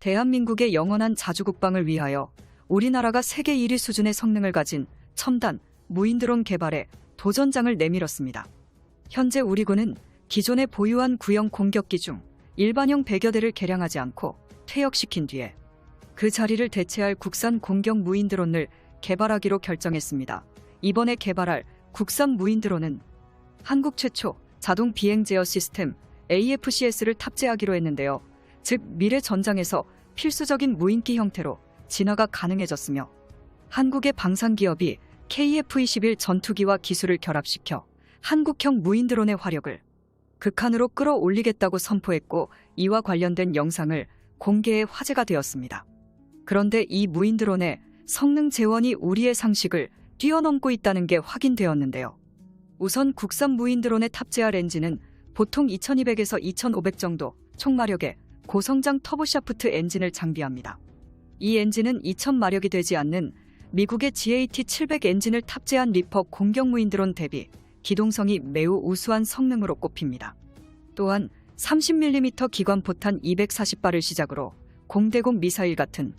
대한민국의 영원한 자주국방을 위하여 우리나라가 세계 1위 수준의 성능을 가진 첨단 무인드론 개발에 도전장을 내밀었습니다. 현재 우리 군은 기존에 보유한 구형 공격기 중 일반형 100여 대를 개량하지 않고 퇴역시킨 뒤에 그 자리를 대체할 국산 공격 무인드론을 개발하기로 결정했습니다. 이번에 개발할 국산 무인드론은 한국 최초 자동 비행 제어 시스템 AFCS를 탑재하기로 했는데요. 즉 미래 전장에서 필수적인 무인기 형태로 진화가 가능해졌으며 한국의 방산기업이 KF-21 전투기와 기술을 결합시켜 한국형 무인드론의 화력을 극한으로 끌어올리겠다고 선포했고 이와 관련된 영상을 공개해 화제가 되었습니다. 그런데 이 무인드론의 성능 재원이 우리의 상식을 뛰어넘고 있다는 게 확인되었는데요. 우선 국산 무인드론에 탑재할 엔진은 보통 2200에서 2500 정도 총마력의 고성장 터보샤프트 엔진을 장비합니다. 이 엔진은 2000마력이 되지 않는 미국의 GAT-700 엔진을 탑재한 리퍼 공격 무인드론 대비 기동성이 매우 우수한 성능으로 꼽힙니다. 또한 30mm 기관포탄 240발을 시작으로 공대공 미사일 같은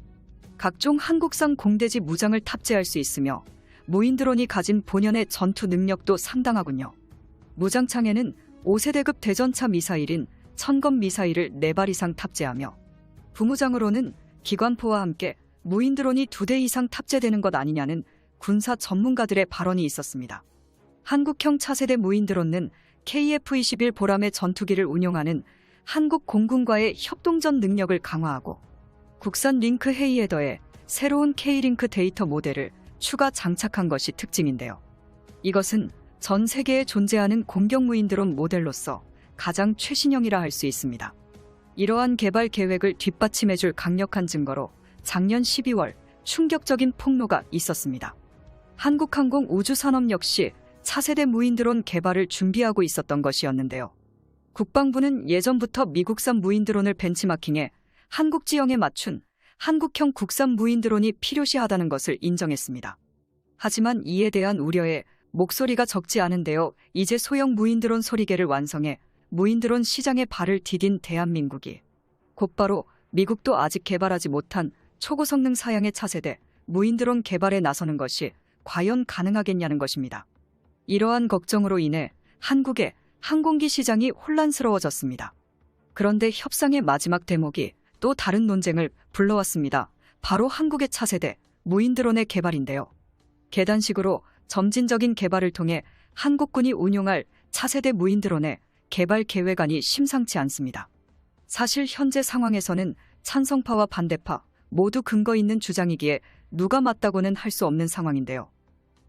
각종 한국산 공대지 무장을 탑재할 수 있으며 무인드론이 가진 본연의 전투 능력도 상당하군요. 무장창에는 5세대급 대전차 미사일인 천검 미사일을 4발 이상 탑재하며 부무장으로는 기관포와 함께 무인드론이 2대 이상 탑재되는 것 아니냐는 군사 전문가들의 발언이 있었습니다. 한국형 차세대 무인드론은 KF-21 보람의 전투기를 운용하는 한국 공군과의 협동전 능력을 강화하고 국산 링크 헤이에 더해 새로운 K링크 데이터 모델을 추가 장착한 것이 특징인데요. 이것은 전 세계에 존재하는 공격 무인드론 모델로서 가장 최신형이라 할 수 있습니다. 이러한 개발 계획을 뒷받침해줄 강력한 증거로 작년 12월 충격적인 폭로가 있었습니다. 한국항공우주산업 역시 차세대 무인드론 개발을 준비하고 있었던 것이었는데요. 국방부는 예전부터 미국산 무인드론을 벤치마킹해 한국 지형에 맞춘 한국형 국산 무인드론이 필요시하다는 것을 인정했습니다. 하지만 이에 대한 우려에 목소리가 적지 않은데요. 이제 소형 무인드론 소리개를 완성해 무인드론 시장에 발을 디딘 대한민국이 곧바로 미국도 아직 개발하지 못한 초고성능 사양의 차세대 무인드론 개발에 나서는 것이 과연 가능하겠냐는 것입니다. 이러한 걱정으로 인해 한국의 항공기 시장이 혼란스러워졌습니다. 그런데 협상의 마지막 대목이 또 다른 논쟁을 불러왔습니다. 바로 한국의 차세대 무인드론의 개발인데요. 계단식으로 점진적인 개발을 통해 한국군이 운용할 차세대 무인드론의 개발 계획안이 심상치 않습니다. 사실 현재 상황에서는 찬성파와 반대파 모두 근거 있는 주장이기에 누가 맞다고는 할 수 없는 상황인데요.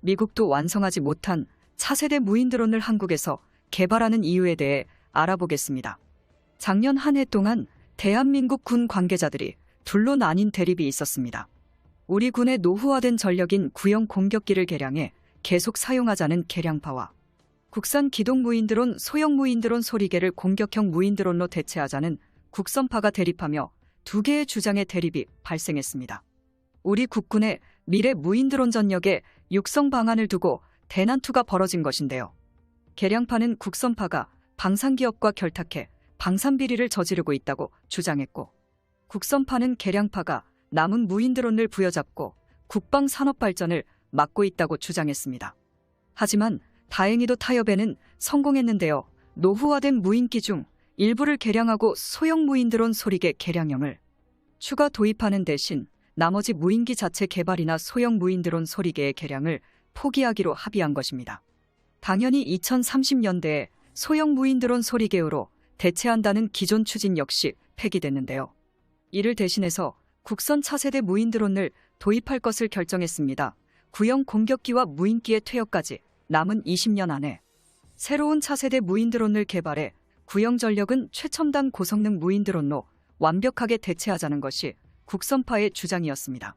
미국도 완성하지 못한 차세대 무인드론을 한국에서 개발하는 이유에 대해 알아보겠습니다. 작년 한 해 동안 대한민국 군 관계자들이 둘로 나뉜 대립이 있었습니다. 우리 군의 노후화된 전력인 구형 공격기를 개량해 계속 사용하자는 개량파와 국산 기동 무인드론 소형 무인드론 소리개를 공격형 무인드론로 대체하자는 국선파가 대립하며 두 개의 주장의 대립이 발생했습니다. 우리 국군의 미래 무인드론 전역에 육성 방안을 두고 대난투가 벌어진 것인데요. 개량파는 국선파가 방산기업과 결탁해 방산비리를 저지르고 있다고 주장했고 국선파는 개량파가 남은 무인드론을 부여잡고 국방산업 발전을 막고 있다고 주장했습니다. 하지만 다행히도 타협에는 성공했는데요. 노후화된 무인기 중 일부를 개량하고 소형 무인드론 소리개 개량형을 추가 도입하는 대신 나머지 무인기 자체 개발이나 소형 무인드론 소리개의 개량을 포기하기로 합의한 것입니다. 당연히 2030년대에 소형 무인드론 소리개로 대체한다는 기존 추진 역시 폐기됐는데요. 이를 대신해서 국선 차세대 무인드론을 도입할 것을 결정했습니다. 구형 공격기와 무인기의 퇴역까지 남은 20년 안에 새로운 차세대 무인드론을 개발해 구형 전력은 최첨단 고성능 무인드론로 완벽하게 대체하자는 것이 국선파의 주장이었습니다.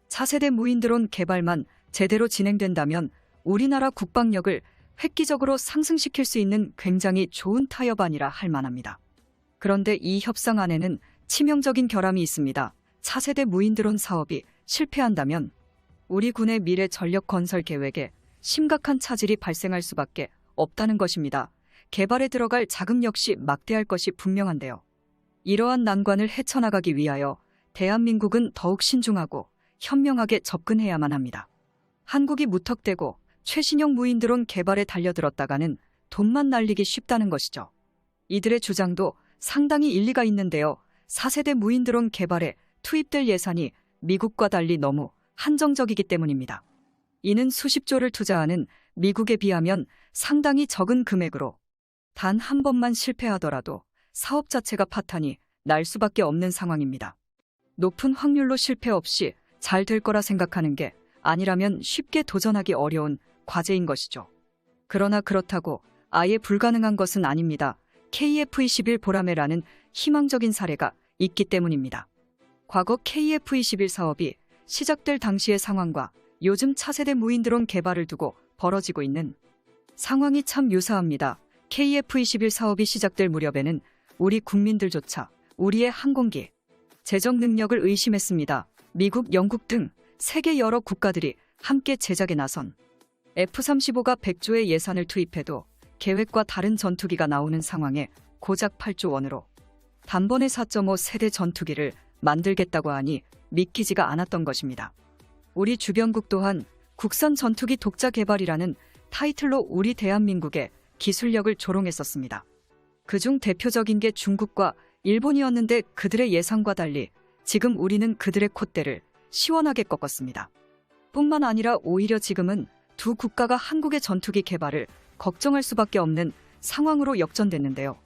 차세대 무인드론 개발만 제대로 진행된다면 우리나라 국방력을 획기적으로 상승시킬 수 있는 굉장히 좋은 타협안이라 할 만합니다. 그런데 이 협상안에는 치명적인 결함이 있습니다. 차세대 무인드론 사업이 실패한다면 우리 군의 미래 전력 건설 계획에 심각한 차질이 발생할 수밖에 없다는 것입니다. 개발에 들어갈 자금 역시 막대할 것이 분명한데요. 이러한 난관을 헤쳐나가기 위하여 대한민국은 더욱 신중하고 현명하게 접근해야만 합니다. 한국이 무턱대고 최신형 무인드론 개발에 달려들었다가는 돈만 날리기 쉽다는 것이죠. 이들의 주장도 상당히 일리가 있는데요. 4세대 무인드론 개발에 투입될 예산이 미국과 달리 너무 한정적이기 때문입니다. 이는 수십조를 투자하는 미국에 비하면 상당히 적은 금액으로 단 한 번만 실패하더라도 사업 자체가 파탄이 날 수밖에 없는 상황입니다. 높은 확률로 실패 없이 잘 될 거라 생각하는 게 아니라면 쉽게 도전하기 어려운 과제인 것이죠. 그러나 그렇다고 아예 불가능한 것은 아닙니다. KF-21 보라매라는 희망적인 사례가 있기 때문입니다. 과거 KF-21 사업이 시작될 당시의 상황과 요즘 차세대 무인드론 개발을 두고 벌어지고 있는 상황이 참 유사합니다. KF-21 사업이 시작될 무렵에는 우리 국민들조차 우리의 항공기 제작 능력을 의심했습니다. 미국, 영국 등 세계 여러 국가들이 함께 제작에 나선 F-35가 100조의 예산을 투입해도 계획과 다른 전투기가 나오는 상황에 고작 8조 원으로 단번에 4.5세대 전투기를 만들겠다고 하니 믿기지가 않았던 것입니다. 우리 주변국 또한 국산 전투기 독자 개발이라는 타이틀로 우리 대한민국의 기술력을 조롱했었습니다. 그중 대표적인 게 중국과 일본이었는데 그들의 예상과 달리 지금 우리는 그들의 콧대를 시원하게 꺾었습니다. 뿐만 아니라 오히려 지금은 두 국가가 한국의 전투기 개발을 걱정할 수밖에 없는 상황으로 역전됐는데요.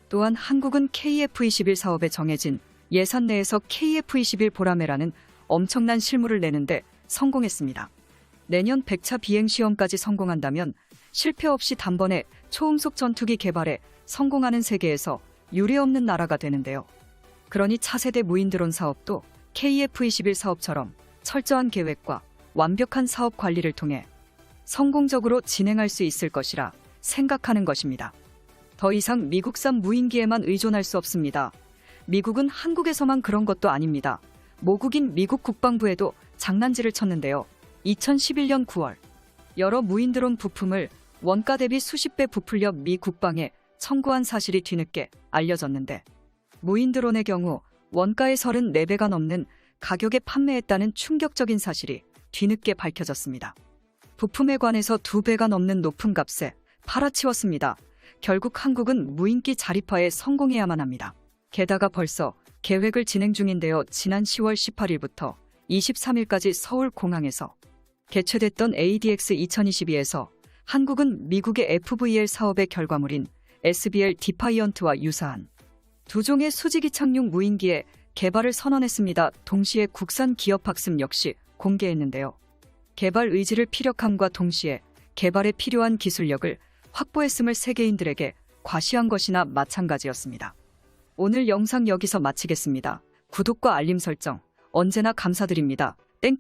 또한 한국은 KF-21 사업에 정해진 예산 내에서 KF-21 보라매라는 엄청난 실물을 내는데 성공했습니다. 내년 100차 비행 시험까지 성공한다면 실패 없이 단번에 초음속 전투기 개발에 성공하는 세계에서 유례없는 나라가 되는데요. 그러니 차세대 무인드론 사업도 KF-21 사업처럼 철저한 계획과 완벽한 사업 관리를 통해 성공적으로 진행할 수 있을 것이라 생각하는 것입니다. 더 이상 미국산 무인기에만 의존할 수 없습니다. 미국은 한국에서만 그런 것도 아닙니다. 모국인 미국 국방부에도 장난질을 쳤는데요. 2011년 9월 여러 무인드론 부품을 원가 대비 수십 배 부풀려 미 국방에 청구한 사실이 뒤늦게 알려졌는데 무인드론의 경우 원가의 34배가 넘는 가격에 판매했다는 충격적인 사실이 뒤늦게 밝혀졌습니다. 부품에 관해서 2배가 넘는 높은 값에 팔아치웠습니다. 결국 한국은 무인기 자립화에 성공해야만 합니다. 게다가 벌써 계획을 진행 중인데요. 지난 10월 18일부터 23일까지 서울공항에서 개최됐던 ADX 2022에서 한국은 미국의 FVL 사업의 결과물인 SBL 디파이언트와 유사한 두 종의 수직이착륙 무인기의 개발을 선언했습니다. 동시에 국산 기업 학습 역시 공개했는데요. 개발 의지를 피력함과 동시에 개발에 필요한 기술력을 확보했음을 세계인들에게 과시한 것이나 마찬가지였습니다. 오늘 영상 여기서 마치겠습니다. 구독과 알림 설정 언제나 감사드립니다.